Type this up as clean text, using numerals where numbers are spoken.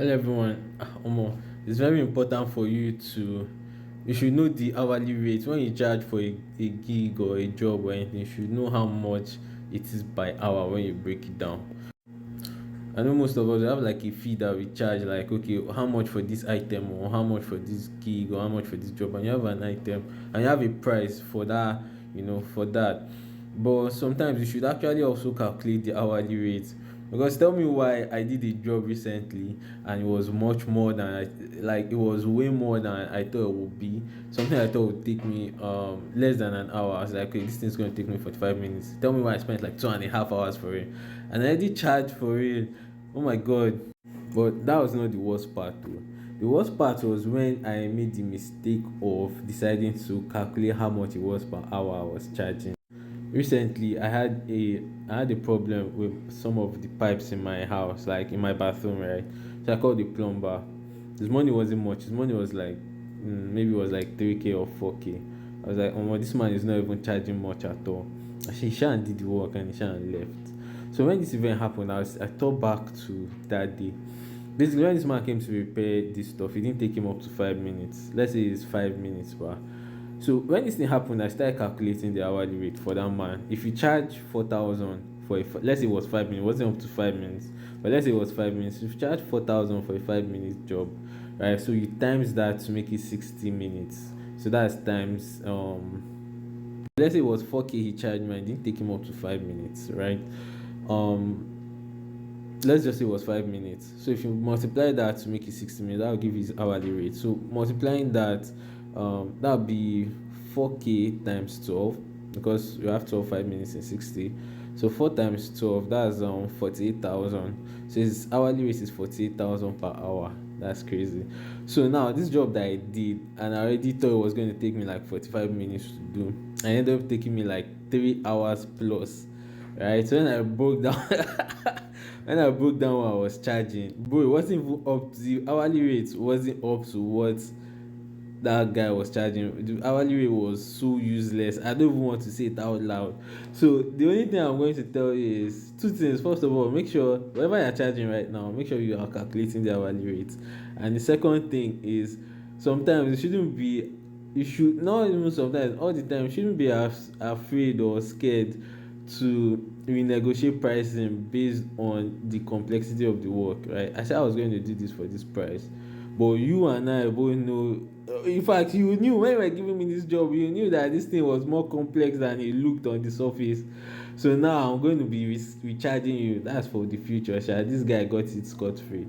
Hello everyone. Omo, it's very important for you should know the hourly rate when you charge for a gig or a job or anything. You should know how much it is by hour when you break it down. I know most of us have like a fee that we charge, like okay, how much for this item or how much for this gig or how much for this job, and you have an item and you have a price for that, for that. But sometimes you should actually also calculate the hourly rate. Because tell me why I did a job recently and it was much more than it was way more than I thought it would be. Something I thought would take me less than an hour. I was like, okay, this thing's gonna take me 45 minutes. Tell me why I spent like 2.5 hours for it. And I did charge for it. Oh my god. But that was not the worst part though. The worst part was when I made the mistake of deciding to calculate how much it was per hour I was charging. Recently I had a problem with some of the pipes in my house, like in my bathroom, right? So I called the plumber. His money wasn't much. His money was like maybe it was like 3K or 4K. I was like, oh, this man is not even charging much at all. He shan't did the work and he shan't left. So when this event happened, I thought back to that day. Basically, when this man came to repair this stuff, it didn't take him up to 5 minutes. Let's say it's 5 minutes, but so when this thing happened, I started calculating the hourly rate for that man. If you charge 4,000 for let's say it was 5 minutes, it wasn't up to 5 minutes, but let's say it was 5 minutes. If you charge 4,000 for a 5 minute job, right? So you times that to make it 60 minutes. So that's times let's say it was 4K he charged me, and it didn't take him up to 5 minutes, right? Let's just say it was 5 minutes. So if you multiply that to make it 60 minutes, that will give his hourly rate. So multiplying that, that would be 4K times 12, because you have 12 5 minutes in 60. So 4 times 12, that's 48,000. So his hourly rate is 48,000 per hour. That's crazy. So now this job that I did, and I already thought it was going to take me like 45 minutes to do, I ended up taking me like 3 hours plus, right? So when I broke down when I broke down what I was charging, bro, it wasn't even up to the hourly rate, wasn't up to what that guy was charging. The hourly rate was so useless. I don't even want to say it out loud. So the only thing I'm going to tell you is two things. First of all, make sure whatever you're charging right now, make sure you are calculating the hourly rate. And the second thing is, sometimes you should not even sometimes, all the time, you shouldn't be afraid or scared to renegotiate pricing based on the complexity of the work, right? I said I was going to do this for this price, but you and I both know. In fact, you knew when you were giving me this job, you knew that this thing was more complex than it looked on the surface. So now I'm going to be recharging you. That's for the future. Sha. This guy got it scot free.